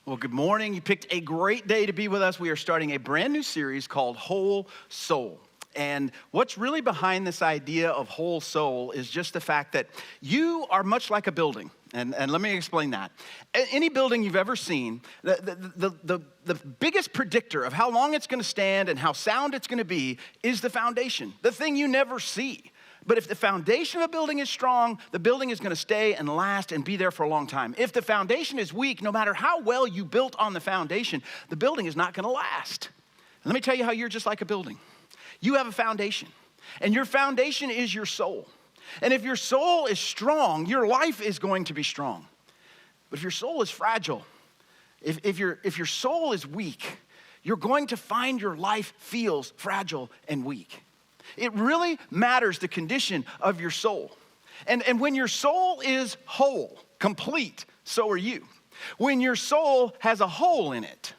Well, good morning. You picked a great day to be with us. We are starting a brand new series called Whole Soul. And what's really behind this idea of whole soul is just the fact that you are much like a building. And let me explain that. Any building you've ever seen, the biggest predictor of how long it's going to stand and how sound it's going to be is the foundation, the thing you never see. But if the foundation of a building is strong, the building is going to stay and last and be there for a long time. If the foundation is weak, no matter how well you built on the foundation, the building is not going to last. And let me tell you how you're just like a building. You have a foundation, and your foundation is your soul. And if your soul is strong, your life is going to be strong. But if your soul is fragile, if your soul is weak, you're going to find your life feels fragile and weak. It really matters the condition of your soul. And when your soul is whole, complete, so are you. When your soul has a hole in it,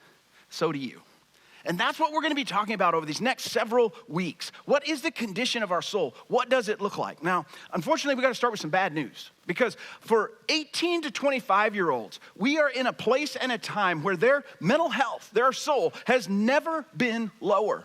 so do you. And that's what we're going to be talking about over these next several weeks. What is the condition of our soul? What does it look like? Now, unfortunately, we got to start with some bad news, because for 18 to 25-year-olds, we are in a place and a time where their mental health, their soul, has never been lower.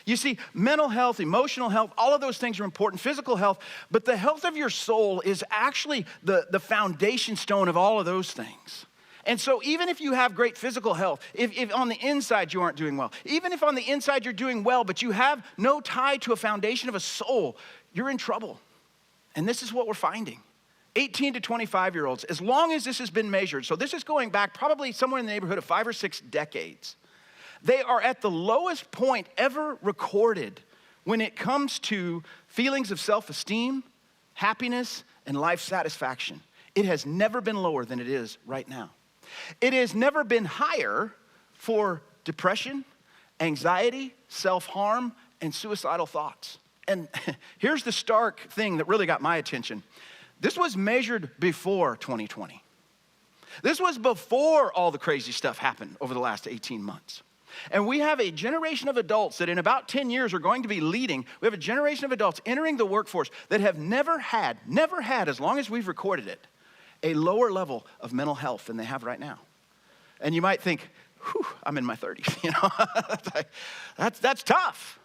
You see, mental health, emotional health, all of those things are important, physical health, but the health of your soul is actually the foundation stone of all of those things. And so even if you have great physical health, if on the inside you aren't doing well, even if on the inside you're doing well, but you have no tie to a foundation of a soul, you're in trouble. And this is what we're finding. 18 to 25-year-olds, as long as this has been measured, so this is going back probably somewhere in the neighborhood of 5 or 6 decades, they are at the lowest point ever recorded when it comes to feelings of self-esteem, happiness, and life satisfaction. It has never been lower than it is right now. It has never been higher for depression, anxiety, self-harm, and suicidal thoughts. And here's the stark thing that really got my attention. This was measured before 2020. This was before all the crazy stuff happened over the last 18 months. And we have a generation of adults that in about 10 years are going to be leading. We have a generation of adults entering the workforce that have never had, as long as we've recorded it, a lower level of mental health than they have right now. And you might think, whew, I'm in my 30s, that's tough.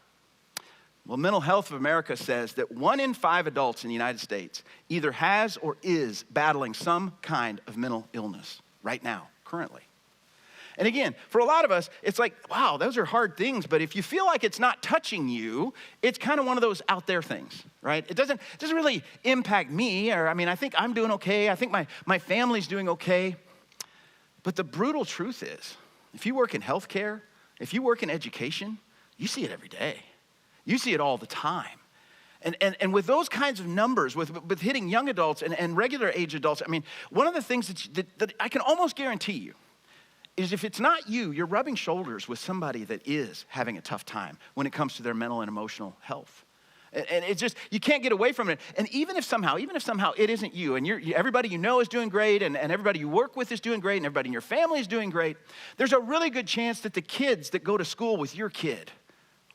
Well, Mental Health of America says that 1 in 5 adults in the United States either has or is battling some kind of mental illness right now, currently. And again, for a lot of us, it's like, wow, those are hard things. But if you feel like it's not touching you, it's kind of one of those out there things, right? It doesn't really impact me. I think I'm doing okay. I think my family's doing okay. But the brutal truth is, if you work in healthcare, if you work in education, you see it every day. You see it all the time. And with those kinds of numbers, with hitting young adults and regular age adults, one of the things that I can almost guarantee you is if it's not you, you're rubbing shoulders with somebody that is having a tough time when it comes to their mental and emotional health. And it's just, you can't get away from it. And even if somehow it isn't you, and everybody you know is doing great, and everybody you work with is doing great, and everybody in your family is doing great, there's a really good chance that the kids that go to school with your kid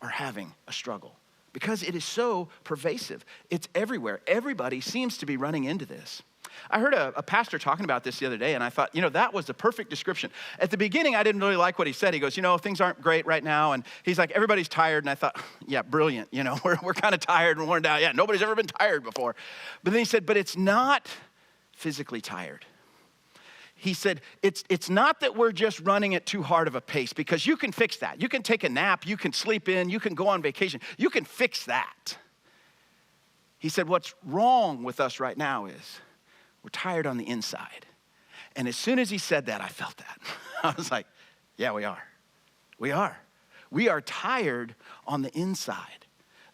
are having a struggle, because it is so pervasive. It's everywhere. Everybody seems to be running into this. I heard a pastor talking about this the other day, and I thought, that was the perfect description. At the beginning, I didn't really like what he said. He goes, things aren't great right now. And he's like, everybody's tired. And I thought, yeah, brilliant. We're kind of tired and worn down. Yeah, nobody's ever been tired before. But then he said, but it's not physically tired. He said, it's not that we're just running at too hard of a pace, because you can fix that. You can take a nap. You can sleep in. You can go on vacation. You can fix that. He said, what's wrong with us right now is we're tired on the inside. And as soon as he said that, I felt that. I was like, yeah, we are. We are. We are tired on the inside.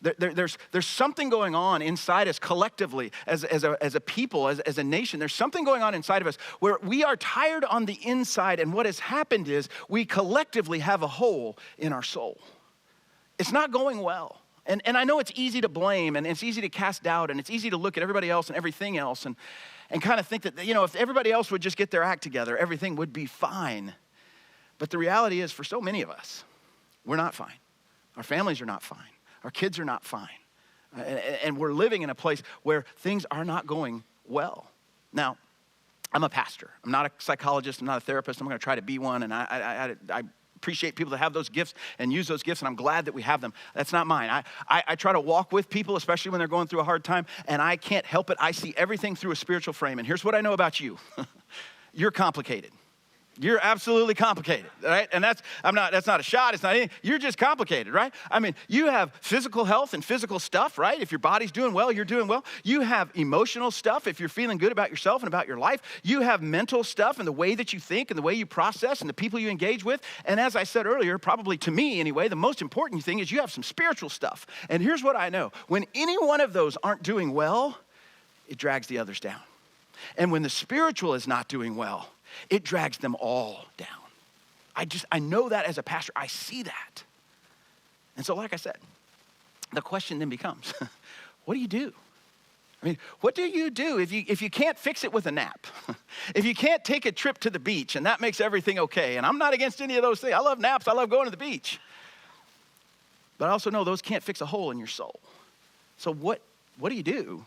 There's something going on inside us collectively as a people, as a nation. There's something going on inside of us where we are tired on the inside. And what has happened is we collectively have a hole in our soul. It's not going well. And I know it's easy to blame, and it's easy to cast doubt, and it's easy to look at everybody else and everything else and kind of think that, if everybody else would just get their act together, everything would be fine. But the reality is, for so many of us, we're not fine. Our families are not fine. Our kids are not fine. And we're living in a place where things are not going well. Now, I'm a pastor. I'm not a psychologist. I'm not a therapist. I'm going to try to be one. And I appreciate people that have those gifts and use those gifts, and I'm glad that we have them. That's not mine. I try to walk with people, especially when they're going through a hard time, and I can't help it. I see everything through a spiritual frame. And here's what I know about you. You're complicated. You're absolutely complicated, right? And that's not a shot, it's not anything. You're just complicated, right? I mean, you have physical health and physical stuff, right? If your body's doing well, you're doing well. You have emotional stuff if you're feeling good about yourself and about your life. You have mental stuff and the way that you think and the way you process and the people you engage with. And as I said earlier, probably to me anyway, the most important thing is you have some spiritual stuff. And here's what I know. When any one of those aren't doing well, it drags the others down. And when the spiritual is not doing well, it drags them all down. I know that as a pastor. I see that. And so like I said, the question then becomes, what do you do? I mean, what do you do if you can't fix it with a nap? If you can't take a trip to the beach and that makes everything okay? And I'm not against any of those things. I love naps. I love going to the beach. But I also know those can't fix a hole in your soul. So what do you do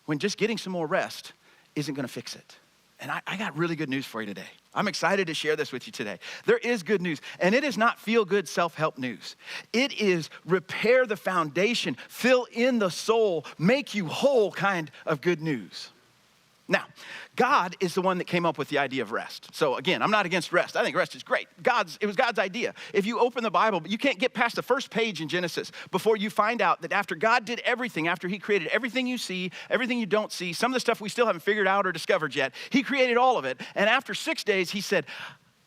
when just getting some more rest isn't going to fix it? And I got really good news for you today. I'm excited to share this with you today. There is good news, and it is not feel-good self-help news. It is repair the foundation, fill in the soul, make you whole kind of good news. Now, God is the one that came up with the idea of rest. So again, I'm not against rest. I think rest is great. It was God's idea. If you open the Bible, you can't get past the first page in Genesis before you find out that after God did everything, after he created everything you see, everything you don't see, some of the stuff we still haven't figured out or discovered yet, he created all of it. And after 6 days, he said,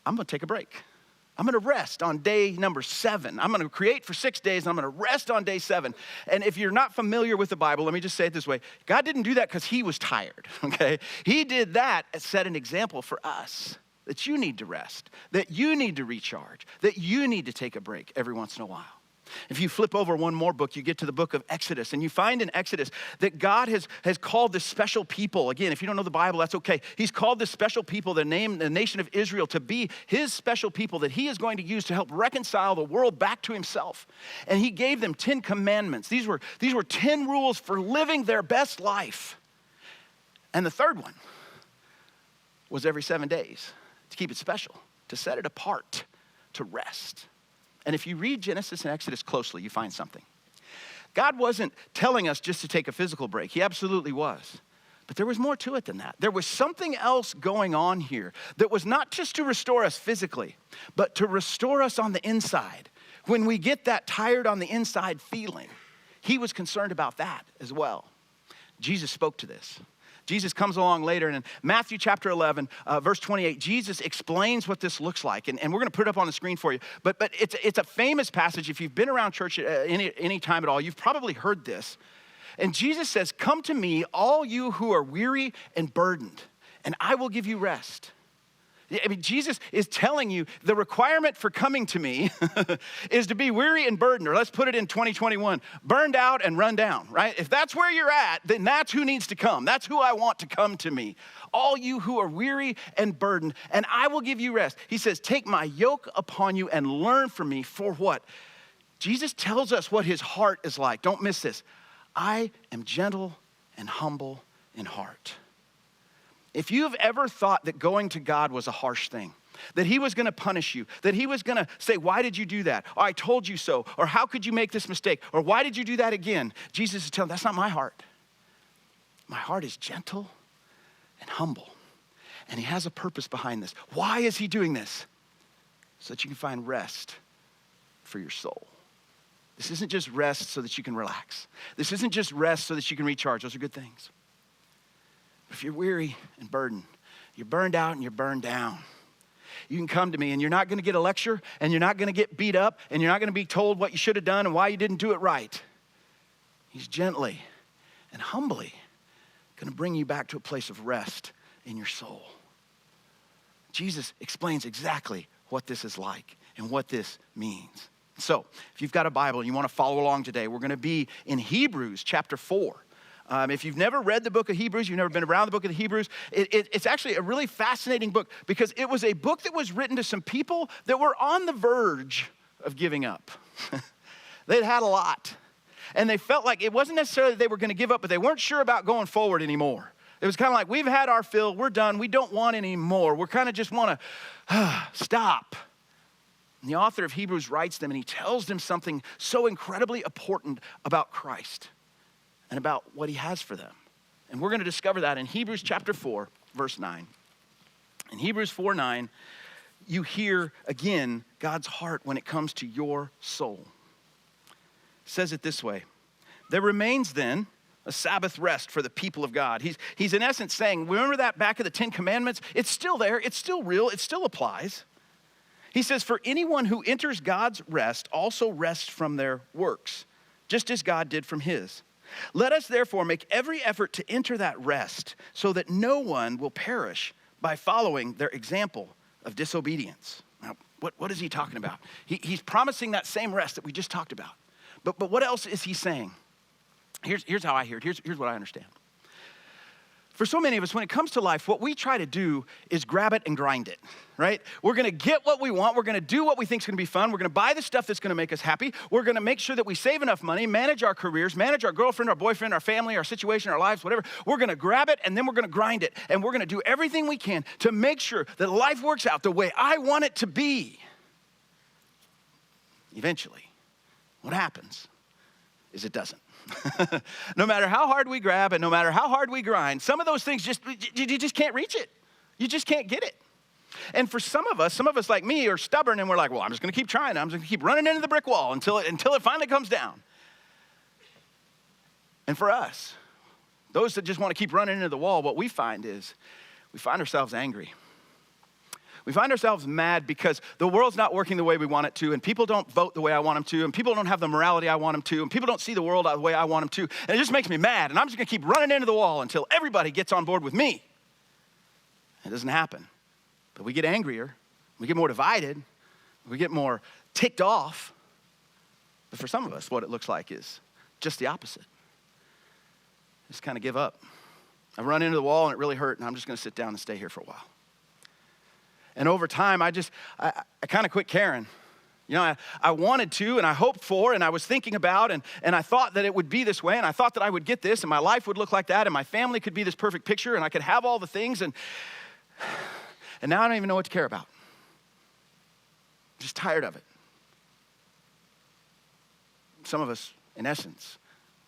I'm going to take a break. I'm going to rest on day number 7. I'm going to create for 6 days, and I'm going to rest on day 7. And if you're not familiar with the Bible, let me just say it this way. God didn't do that because he was tired, okay? He did that and set an example for us, that you need to rest, that you need to recharge, that you need to take a break every once in a while. If you flip over one more book, you get to the book of Exodus, and you find in Exodus that God has called this special people. Again, if you don't know the Bible, that's okay. He's called this special people, the nation of Israel, to be his special people that he is going to use to help reconcile the world back to himself. And he gave them 10 commandments. These were 10 rules for living their best life. And the third one was every 7 days to keep it special, to set it apart, to rest. And if you read Genesis and Exodus closely, you find something. God wasn't telling us just to take a physical break. He absolutely was. But there was more to it than that. There was something else going on here that was not just to restore us physically, but to restore us on the inside. When we get that tired on the inside feeling, he was concerned about that as well. Jesus spoke to this. Jesus comes along later, and in Matthew chapter 11, verse 28, Jesus explains what this looks like. And we're going to put it up on the screen for you. But it's a famous passage. If you've been around church at any time at all, you've probably heard this. And Jesus says, come to me, all you who are weary and burdened, and I will give you rest. I mean, Jesus is telling you the requirement for coming to me is to be weary and burdened, or let's put it in 2021, burned out and run down, right? If that's where you're at, then that's who needs to come. That's who I want to come to me. All you who are weary and burdened, and I will give you rest. He says, take my yoke upon you and learn from me. For what? Jesus tells us what his heart is like. Don't miss this. I am gentle and humble in heart. If you've ever thought that going to God was a harsh thing, that he was going to punish you, that he was going to say, why did you do that? Or I told you so. Or how could you make this mistake? Or why did you do that again? Jesus is telling, that's not my heart. My heart is gentle and humble. And he has a purpose behind this. Why is he doing this? So that you can find rest for your soul. This isn't just rest so that you can relax. This isn't just rest so that you can recharge. Those are good things. If you're weary and burdened, you're burned out and you're burned down, you can come to me, and you're not going to get a lecture, and you're not going to get beat up, and you're not going to be told what you should have done and why you didn't do it right. He's gently and humbly going to bring you back to a place of rest in your soul. Jesus explains exactly what this is like and what this means. So if you've got a Bible and you want to follow along today, we're going to be in Hebrews chapter 4. If you've never read the book of Hebrews, you've never been around the book of the Hebrews, it's actually a really fascinating book because it was a book that was written to some people that were on the verge of giving up. They'd had a lot. And they felt like it wasn't necessarily that they were going to give up, but they weren't sure about going forward anymore. It was kind of like, we've had our fill, we're done, we don't want any more. We're kind of just want to stop. And the author of Hebrews writes them, and he tells them something so incredibly important about Christ and about what he has for them. And we're going to discover that in Hebrews chapter 4, verse 9. In Hebrews 4:9, you hear again God's heart when it comes to your soul. It says it this way: there remains then a Sabbath rest for the people of God. He's in essence saying, remember that back of the 10 Commandments? It's still there, it's still real, it still applies. He says, for anyone who enters God's rest also rests from their works, just as God did from his. Let us therefore make every effort to enter that rest so that no one will perish by following their example of disobedience. Now, what is he talking about? He's promising that same rest that we just talked about. But what else is he saying? Here's how I hear it. Here's what I understand. For so many of us, when it comes to life, what we try to do is grab it and grind it, right? We're gonna get what we want. We're gonna do what we think is gonna be fun. We're gonna buy the stuff that's gonna make us happy. We're gonna make sure that we save enough money, manage our careers, manage our girlfriend, our boyfriend, our family, our situation, our lives, whatever. We're gonna grab it and then we're gonna grind it. And we're gonna do everything we can to make sure that life works out the way I want it to be. Eventually, what happens is it doesn't. No matter how hard we grab and no matter how hard we grind, some of those things you just can't reach it. You just can't get it. And for some of us like me are stubborn and we're like, well, I'm just gonna keep trying. I'm just gonna keep running into the brick wall until it finally comes down. And for us, those that just wanna keep running into the wall, what we find is we find ourselves angry. We find ourselves mad because the world's not working the way we want it to, and people don't vote the way I want them to, and people don't have the morality I want them to, and people don't see the world the way I want them to, and it just makes me mad, and I'm just gonna keep running into the wall until everybody gets on board with me. It doesn't happen. But we get angrier, we get more divided, we get more ticked off. But for some of us, what it looks like is just the opposite. Just kind of give up. I run into the wall and it really hurt, and I'm just gonna sit down and stay here for a while. And over time, I kind of quit caring. You know, I wanted to, and I hoped for, and I was thinking about, and I thought that it would be this way, and I thought that I would get this, and my life would look like that, and my family could be this perfect picture, and I could have all the things, and now I don't even know what to care about. I'm just tired of it. Some of us, in essence,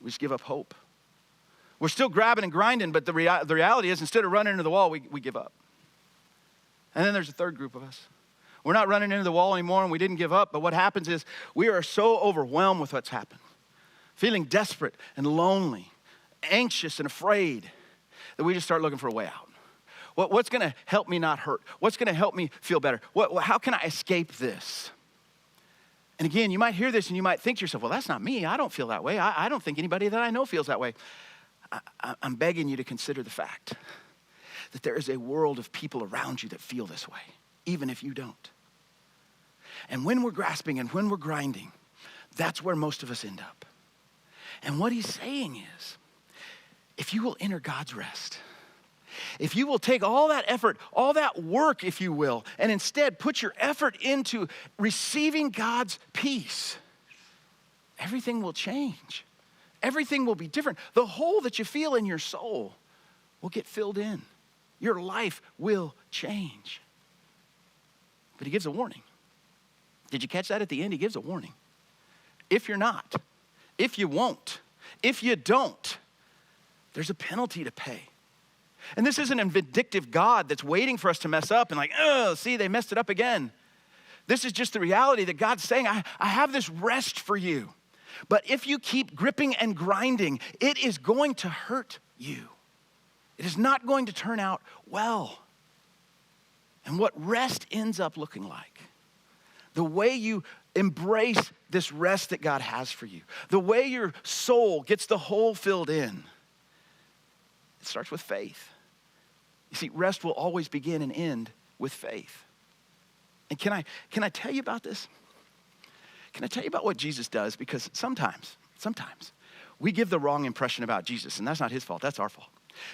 we just give up hope. We're still grabbing and grinding, but the reality is, instead of running into the wall, we give up. And then there's a third group of us. We're not running into the wall anymore and we didn't give up, but what happens is we are so overwhelmed with what's happened, feeling desperate and lonely, anxious and afraid, that we just start looking for a way out. What's gonna help me not hurt? What's gonna help me feel better? How can I escape this? And again, you might hear this and you might think to yourself, well, that's not me. I don't feel that way. I don't think anybody that I know feels that way. I'm begging you to consider the fact that there is a world of people around you that feel this way, even if you don't. And when we're grasping and when we're grinding, that's where most of us end up. And what he's saying is, if you will enter God's rest, if you will take all that effort, all that work, if you will, and instead put your effort into receiving God's peace, everything will change. Everything will be different. The hole that you feel in your soul will get filled in. Your life will change. But he gives a warning. Did you catch that at the end? He gives a warning. If you're not, if you won't, if you don't, there's a penalty to pay. And this isn't a vindictive God that's waiting for us to mess up and like, oh, see, they messed it up again. This is just the reality that God's saying, I have this rest for you. But if you keep gripping and grinding, it is going to hurt you. It is not going to turn out well. And what rest ends up looking like, the way you embrace this rest that God has for you, the way your soul gets the hole filled in, it starts with faith. You see, rest will always begin and end with faith. And can I tell you about this? Can I tell you about what Jesus does? Because sometimes we give the wrong impression about Jesus, and that's not his fault, that's our fault.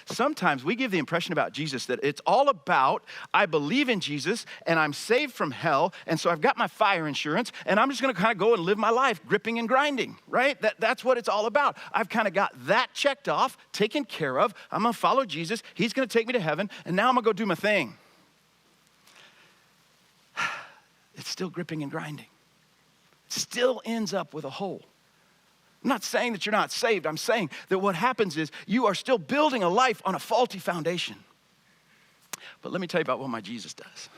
Sometimes we give the impression about Jesus that it's all about, I believe in Jesus and I'm saved from hell, and so I've got my fire insurance and I'm just gonna kind of go and live my life gripping and grinding, right? That's what it's all about. I've kind of got that checked off, taken care of. I'm gonna follow Jesus. He's gonna take me to heaven, and now I'm gonna go do my thing. It's still gripping and grinding. It still ends up with a hole. I'm not saying that you're not saved. I'm saying that what happens is you are still building a life on a faulty foundation. But let me tell you about what my Jesus does.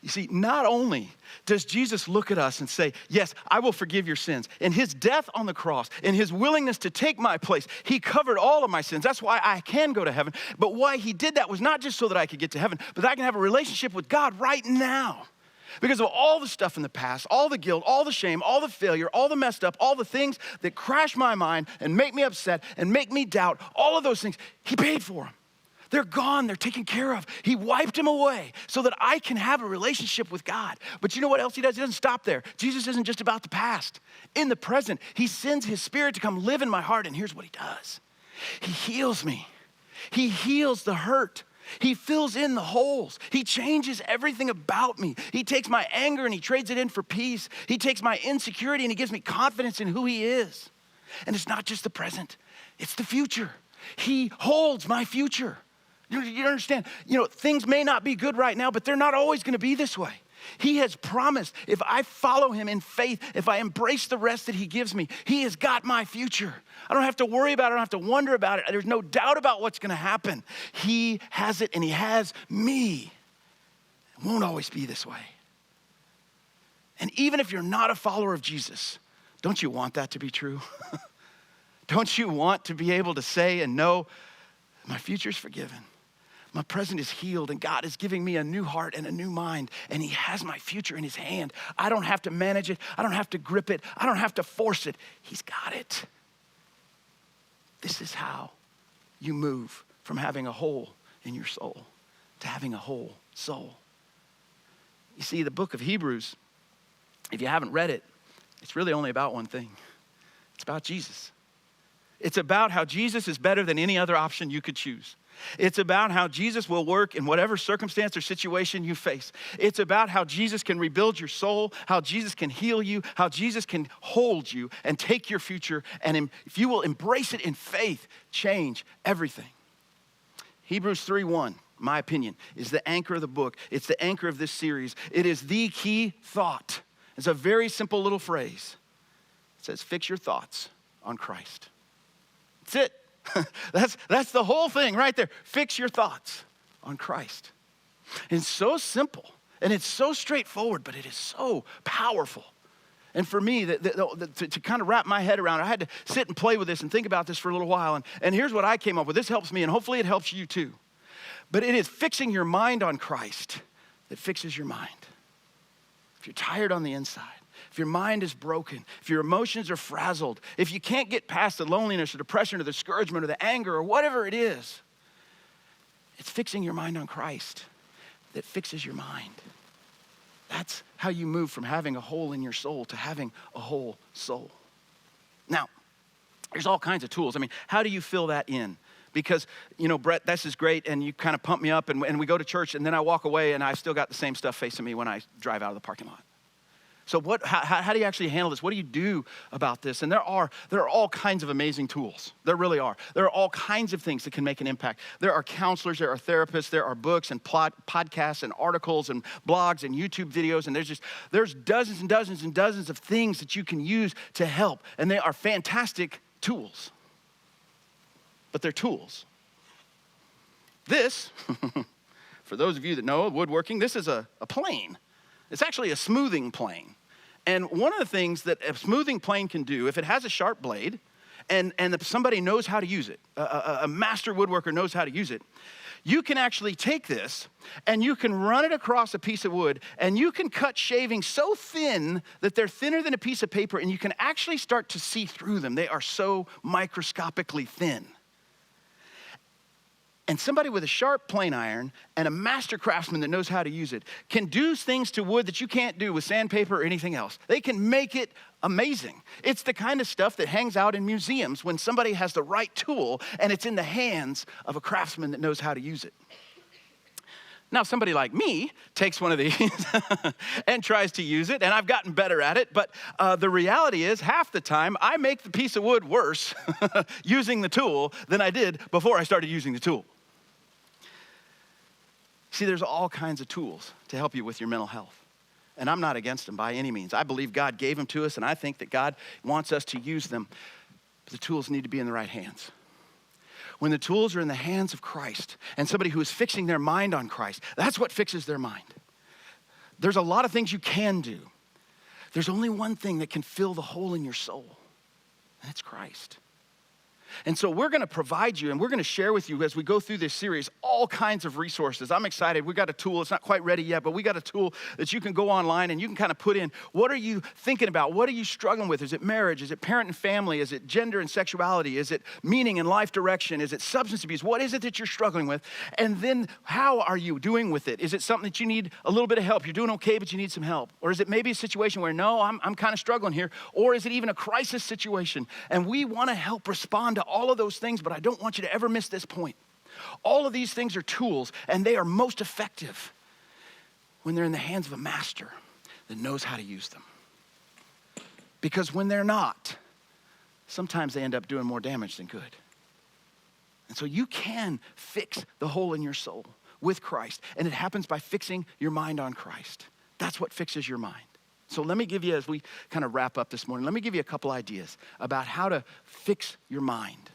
You see, not only does Jesus look at us and say, yes, I will forgive your sins. In his death on the cross, in his willingness to take my place, he covered all of my sins. That's why I can go to heaven. But why he did that was not just so that I could get to heaven, but that I can have a relationship with God right now. Because of all the stuff in the past, all the guilt, all the shame, all the failure, all the messed up, all the things that crash my mind and make me upset and make me doubt, all of those things, he paid for them. They're gone, they're taken care of. He wiped them away so that I can have a relationship with God. But you know what else he does? He doesn't stop there. Jesus isn't just about the past. In the present, he sends his Spirit to come live in my heart, and here's what he does. He heals me. He heals the hurt. He fills in the holes. He changes everything about me. He takes my anger and he trades it in for peace. He takes my insecurity and he gives me confidence in who he is. And it's not just the present, it's the future. He holds my future. You understand? Things may not be good right now, but they're not always going to be this way. He has promised if I follow him in faith, if I embrace the rest that he gives me, he has got my future. I don't have to worry about it. I don't have to wonder about it. There's no doubt about what's going to happen. He has it and he has me. It won't always be this way. And even if you're not a follower of Jesus, don't you want that to be true? Don't you want to be able to say and know my future's forgiven? My present is healed, and God is giving me a new heart and a new mind, and he has my future in his hand. I don't have to manage it. I don't have to grip it. I don't have to force it. He's got it. This is how you move from having a hole in your soul to having a whole soul. You see, the book of Hebrews, if you haven't read it, it's really only about one thing. It's about Jesus. It's about how Jesus is better than any other option you could choose. It's about how Jesus will work in whatever circumstance or situation you face. It's about how Jesus can rebuild your soul, how Jesus can heal you, how Jesus can hold you and take your future, and if you will embrace it in faith, change everything. Hebrews 3:1, my opinion, is the anchor of the book. It's the anchor of this series. It is the key thought. It's a very simple little phrase. It says, fix your thoughts on Christ. That's it. That's the whole thing right there. Fix your thoughts on Christ. It's so simple and it's so straightforward, but it is so powerful. And for me, to kind of wrap my head around it, I had to sit and play with this and think about this for a little while. And here's what I came up with. This helps me, and hopefully it helps you too. But it is fixing your mind on Christ that fixes your mind. If you're tired on the inside, if your mind is broken, if your emotions are frazzled, if you can't get past the loneliness or depression or the discouragement or the anger or whatever it is, it's fixing your mind on Christ that fixes your mind. That's how you move from having a hole in your soul to having a whole soul. Now, there's all kinds of tools. I mean, how do you fill that in? Because, Brett, this is great, and you kind of pump me up, and we go to church, and then I walk away, and I've still got the same stuff facing me when I drive out of the parking lot. So how do you actually handle this? What do you do about this? And there are all kinds of amazing tools. There really are. There are all kinds of things that can make an impact. There are counselors, there are therapists, there are books and podcasts and articles and blogs and YouTube videos. And there's dozens and dozens and dozens of things that you can use to help. And they are fantastic tools. But they're tools. This, for those of you that know woodworking, this is a plane. It's actually a smoothing plane. And one of the things that a smoothing plane can do, if it has a sharp blade, and if somebody knows how to use it, a master woodworker knows how to use it, you can actually take this and you can run it across a piece of wood, and you can cut shavings so thin that they're thinner than a piece of paper, and you can actually start to see through them. They are so microscopically thin. And somebody with a sharp plane iron and a master craftsman that knows how to use it can do things to wood that you can't do with sandpaper or anything else. They can make it amazing. It's the kind of stuff that hangs out in museums when somebody has the right tool and it's in the hands of a craftsman that knows how to use it. Now, somebody like me takes one of these and tries to use it, and I've gotten better at it, but the reality is half the time I make the piece of wood worse using the tool than I did before I started using the tool. See, there's all kinds of tools to help you with your mental health, and I'm not against them by any means. I believe God gave them to us, and I think that God wants us to use them, but the tools need to be in the right hands. When the tools are in the hands of Christ and somebody who is fixing their mind on Christ, that's what fixes their mind. There's a lot of things you can do. There's only one thing that can fill the hole in your soul, and it's Christ. And so we're going to provide you, and we're going to share with you as we go through this series all kinds of resources. I'm excited. We got a tool. It's not quite ready yet, but we got a tool that you can go online and you can kind of put in, what are you thinking about? What are you struggling with? Is it marriage? Is it parent and family? Is it gender and sexuality? Is it meaning and life direction? Is it substance abuse? What is it that you're struggling with? And then how are you doing with it? Is it something that you need a little bit of help? You're doing okay, but you need some help. Or is it maybe a situation where, no, I'm kind of struggling here? Or is it even a crisis situation? And we want to help respond to all of those things, but I don't want you to ever miss this point. All of these things are tools, and they are most effective when they're in the hands of a master that knows how to use them. Because when they're not, sometimes they end up doing more damage than good. And so you can fix the hole in your soul with Christ, and it happens by fixing your mind on Christ. That's what fixes your mind. So let me give you, as we kind of wrap up this morning, let me give you a couple ideas about how to fix your mind.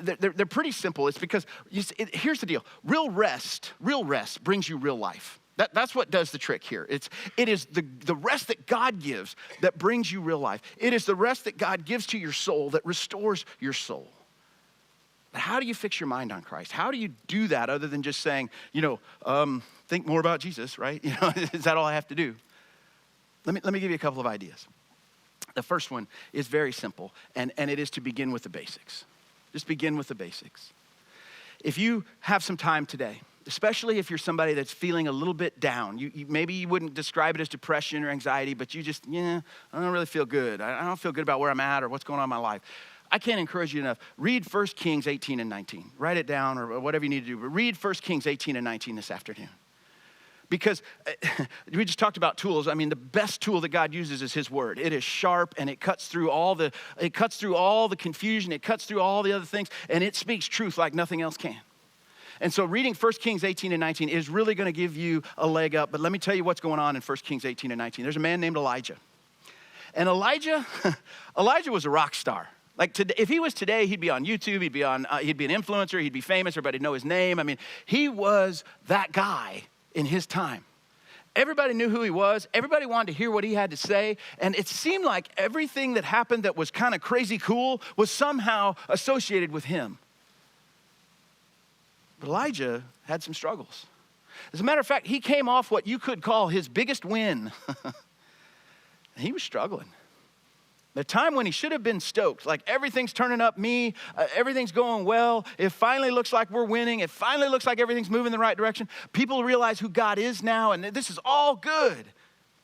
They're pretty simple. It's because, here's the deal. Real rest brings you real life. That's what does the trick here. It is the rest that God gives that brings you real life. It is the rest that God gives to your soul that restores your soul. But how do you fix your mind on Christ? How do you do that other than just saying, think more about Jesus, right? Is that all I have to do? Let me give you a couple of ideas. The first one is very simple, and it is to begin with the basics. Just begin with the basics. If you have some time today, especially if you're somebody that's feeling a little bit down, maybe you wouldn't describe it as depression or anxiety, but you just, I don't really feel good. I don't feel good about where I'm at or what's going on in my life. I can't encourage you enough. Read 1 Kings 18 and 19. Write it down or whatever you need to do, but read 1 Kings 18 and 19 this afternoon. Because we just talked about tools. I mean, the best tool that God uses is his word. It is sharp and it cuts through all the confusion. It cuts through all the other things, and it speaks truth like nothing else can. And so reading 1 Kings 18 and 19 is really going to give you a leg up. But let me tell you what's going on in 1 Kings 18 and 19. There's a man named Elijah. And Elijah was a rock star. Like today, if he was today, he'd be on YouTube, he'd be an influencer, he'd be famous, everybody'd know his name. I mean, he was that guy in his time. Everybody knew who he was. Everybody wanted to hear what he had to say. And it seemed like everything that happened that was kind of crazy cool was somehow associated with him. But Elijah had some struggles. As a matter of fact, he came off what you could call his biggest win. And he was struggling. The time when he should have been stoked, like everything's turning up everything's going well. It finally looks like we're winning. It finally looks like everything's moving in the right direction. People realize who God is now, and this is all good.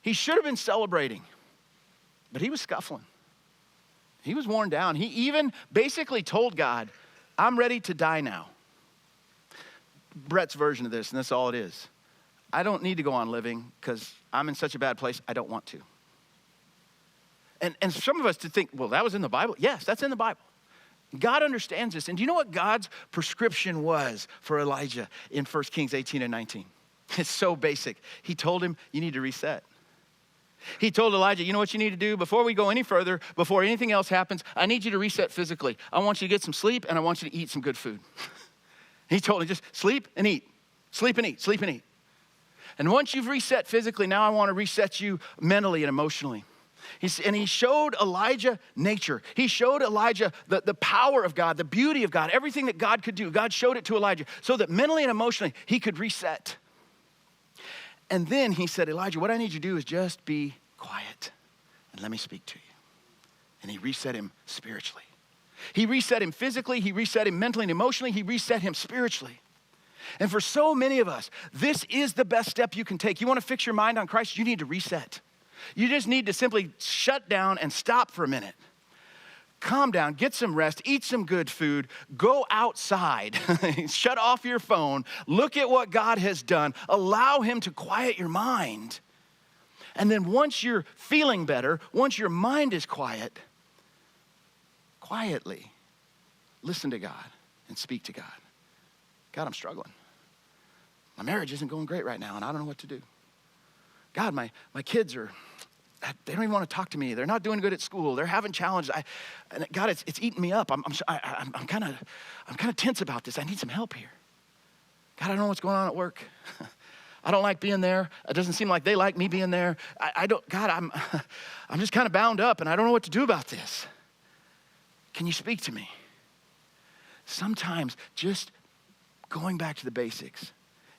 He should have been celebrating, but he was scuffling. He was worn down. He even basically told God, I'm ready to die now. Brett's version of this, and that's all it is. I don't need to go on living because I'm in such a bad place, I don't want to. And some of us to think, well, that was in the Bible. Yes, that's in the Bible. God understands this. And do you know what God's prescription was for Elijah in 1 Kings 18 and 19? It's so basic. He told him, you need to reset. He told Elijah, you know what you need to do? Before we go any further, before anything else happens, I need you to reset physically. I want you to get some sleep, and I want you to eat some good food. He told him, just sleep and eat. Sleep and eat. Sleep and eat. And once you've reset physically, now I want to reset you mentally and emotionally. And he showed Elijah nature. He showed Elijah the power of God, the beauty of God, everything that God could do. God showed it to Elijah so that mentally and emotionally he could reset. And then he said, Elijah, what I need you to do is just be quiet and let me speak to you. And he reset him spiritually. He reset him physically, he reset him mentally and emotionally, he reset him spiritually. And for so many of us, this is the best step you can take. You want to fix your mind on Christ, you need to reset. You just need to simply shut down and stop for a minute. Calm down, get some rest, eat some good food, go outside, shut off your phone, look at what God has done, allow him to quiet your mind. And then once you're feeling better, once your mind is quiet, quietly listen to God and speak to God. God, I'm struggling. My marriage isn't going great right now, and I don't know what to do. God, my kids they don't even want to talk to me. They're not doing good at school. They're having challenges. God, it's eating me up. I'm kind of tense about this. I need some help here. God, I don't know what's going on at work. I don't like being there. It doesn't seem like they like me being there. God, I'm just kind of bound up, and I don't know what to do about this. Can you speak to me? Sometimes just going back to the basics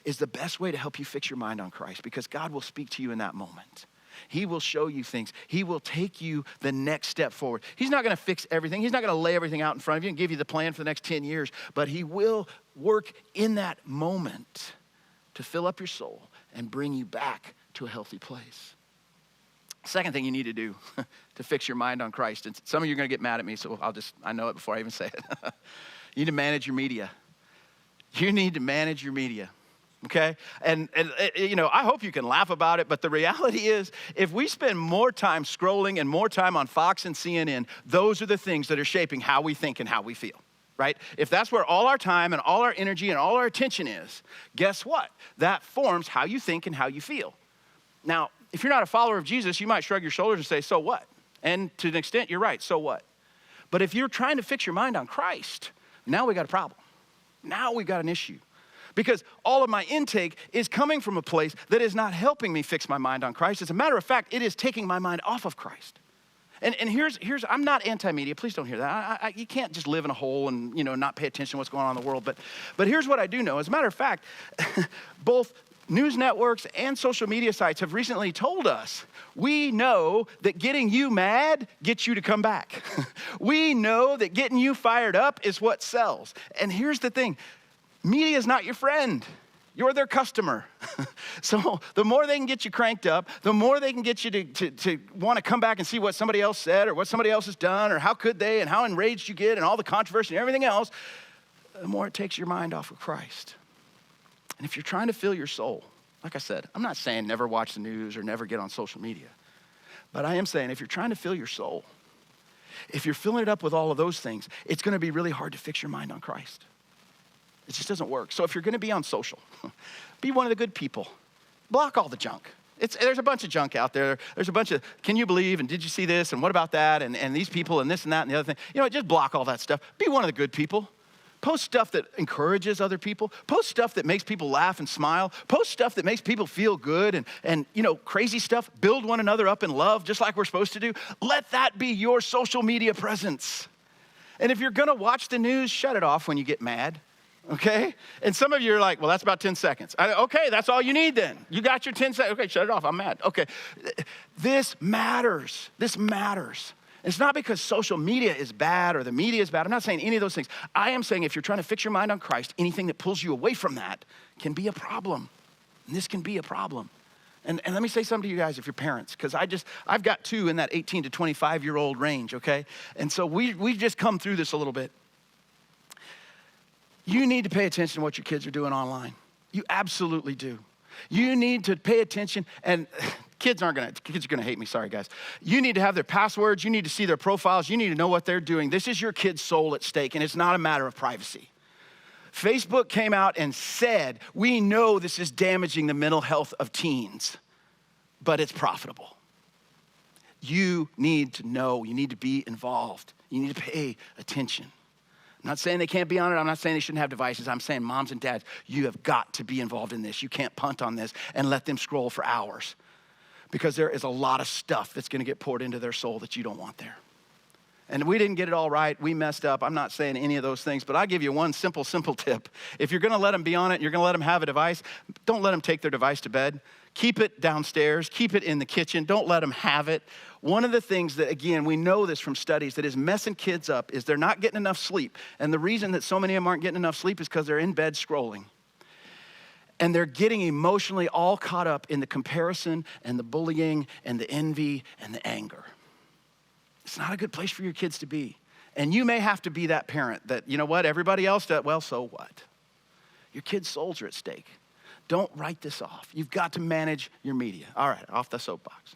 is the best way to help you fix your mind on Christ, because God will speak to you in that moment. He will show you things. He will take you the next step forward. He's not going to fix everything. He's not going to lay everything out in front of you and give you the plan for the next 10 years, but he will work in that moment to fill up your soul and bring you back to a healthy place. Second thing you need to do to fix your mind on Christ, and some of you are going to get mad at me, so I know it before I even say it. You need to manage your media. You need to manage your media. Okay? And I hope you can laugh about it, but the reality is, if we spend more time scrolling and more time on Fox and CNN, those are the things that are shaping how we think and how we feel, right? If that's where all our time and all our energy and all our attention is, guess what? That forms how you think and how you feel. Now, if you're not a follower of Jesus, you might shrug your shoulders and say, so what? And to an extent, you're right, so what? But if you're trying to fix your mind on Christ, now we got a problem. Now we got an issue. Because all of my intake is coming from a place that is not helping me fix my mind on Christ. As a matter of fact, it is taking my mind off of Christ. And here's I'm not anti-media. Please don't hear that. You can't just live in a hole and not pay attention to what's going on in the world. But here's what I do know. As a matter of fact, both news networks and social media sites have recently told us, we know that getting you mad gets you to come back. We know that getting you fired up is what sells. And here's the thing. Media is not your friend. You're their customer. So the more they can get you cranked up, the more they can get you to want to come back and see what somebody else said or what somebody else has done or how could they and how enraged you get and all the controversy and everything else, the more it takes your mind off of Christ. And if you're trying to fill your soul, like I said, I'm not saying never watch the news or never get on social media. But I am saying if you're trying to fill your soul, if you're filling it up with all of those things, it's going to be really hard to fix your mind on Christ. It just doesn't work. So if you're going to be on social, be one of the good people. Block all the junk. There's a bunch of junk out there. There's a bunch of, can you believe, and did you see this, and what about that, and these people, and this and that, and the other thing. Just block all that stuff. Be one of the good people. Post stuff that encourages other people. Post stuff that makes people laugh and smile. Post stuff that makes people feel good and crazy stuff. Build one another up in love, just like we're supposed to do. Let that be your social media presence. And if you're going to watch the news, shut it off when you get mad. Okay? And some of you are like, well, that's about 10 seconds. Okay, that's all you need then. You got your 10 seconds. Okay, shut it off. I'm mad. Okay. This matters. This matters. It's not because social media is bad or the media is bad. I'm not saying any of those things. I am saying if you're trying to fix your mind on Christ, anything that pulls you away from that can be a problem. And this can be a problem. And let me say something to you guys if you're parents, because I've got two in that 18 to 25-year-old range, okay? And so we've just come through this a little bit. You need to pay attention to what your kids are doing online. You absolutely do. You need to pay attention, and kids are gonna hate me, sorry guys. You need to have their passwords, you need to see their profiles, you need to know what they're doing. This is your kid's soul at stake, and it's not a matter of privacy. Facebook came out and said, we know this is damaging the mental health of teens, but it's profitable. You need to know, you need to be involved, you need to pay attention. I'm not saying they can't be on it. I'm not saying they shouldn't have devices. I'm saying moms and dads, you have got to be involved in this. You can't punt on this and let them scroll for hours, because there is a lot of stuff that's going to get poured into their soul that you don't want there. And we didn't get it all right. We messed up. I'm not saying any of those things, but I'll give you one simple tip. If you're gonna let them be on it, and you're gonna let them have a device, don't let them take their device to bed. Keep it downstairs, keep it in the kitchen. Don't let them have it. One of the things that, again, we know this from studies that is messing kids up is they're not getting enough sleep. And the reason that so many of them aren't getting enough sleep is because they're in bed scrolling. And they're getting emotionally all caught up in the comparison and the bullying and the envy and the anger. It's not a good place for your kids to be. And you may have to be that parent that, you know what, everybody else does, well, so what? Your kids' souls are at stake. Don't write this off. You've got to manage your media. All right, off the soapbox.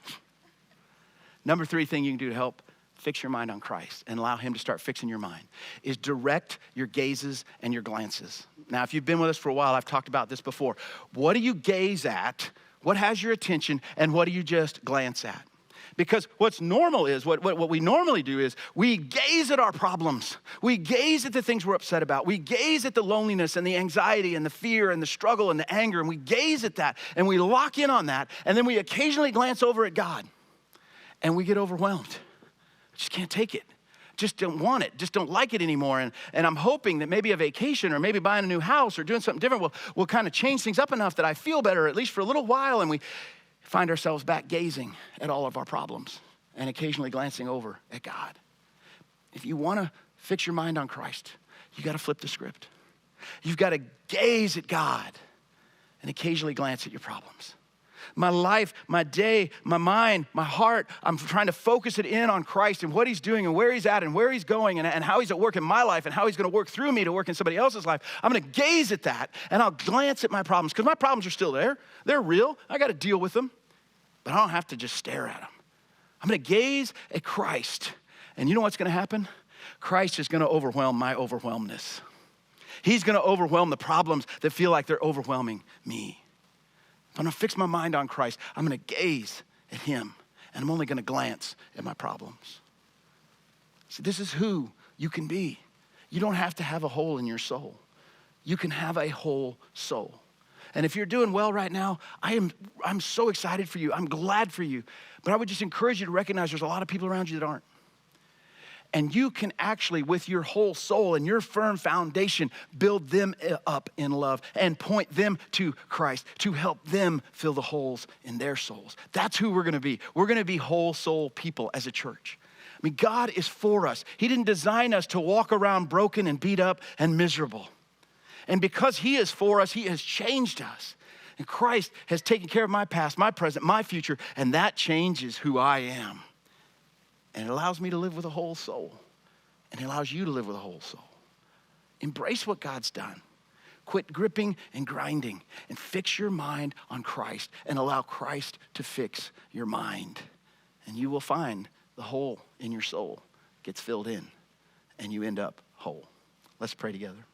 Number 3 thing you can do to help fix your mind on Christ and allow him to start fixing your mind is direct your gazes and your glances. Now, if you've been with us for a while, I've talked about this before. What do you gaze at? What has your attention? And what do you just glance at? Because what's normal is, what we normally do is we gaze at our problems. We gaze at the things we're upset about. We gaze at the loneliness and the anxiety and the fear and the struggle and the anger. And we gaze at that and we lock in on that. And then we occasionally glance over at God and we get overwhelmed. Just can't take it. Just don't want it. Just don't like it anymore. And I'm hoping that maybe a vacation or maybe buying a new house or doing something different will kind of change things up enough that I feel better, at least for a little while. And we find ourselves back gazing at all of our problems and occasionally glancing over at God. If you want to fix your mind on Christ, you got to flip the script. You've got to gaze at God and occasionally glance at your problems. My life, my day, my mind, my heart, I'm trying to focus it in on Christ and what he's doing and where he's at and where he's going and how he's at work in my life and how he's going to work through me to work in somebody else's life. I'm going to gaze at that and I'll glance at my problems because my problems are still there. They're real. I got to deal with them, but I don't have to just stare at them. I'm going to gaze at Christ. And you know what's going to happen? Christ is going to overwhelm my overwhelmness. He's going to overwhelm the problems that feel like they're overwhelming me. I'm going to fix my mind on Christ. I'm going to gaze at him, and I'm only going to glance at my problems. See, this is who you can be. You don't have to have a hole in your soul. You can have a whole soul. And if you're doing well right now, I'm so excited for you. I'm glad for you. But I would just encourage you to recognize there's a lot of people around you that aren't. And you can actually, with your whole soul and your firm foundation, build them up in love and point them to Christ to help them fill the holes in their souls. That's who we're going to be. We're going to be whole soul people as a church. I mean, God is for us. He didn't design us to walk around broken and beat up and miserable. And because he is for us, he has changed us. And Christ has taken care of my past, my present, my future, and that changes who I am. And it allows me to live with a whole soul. And it allows you to live with a whole soul. Embrace what God's done. Quit gripping and grinding and fix your mind on Christ and allow Christ to fix your mind. And you will find the hole in your soul gets filled in and you end up whole. Let's pray together.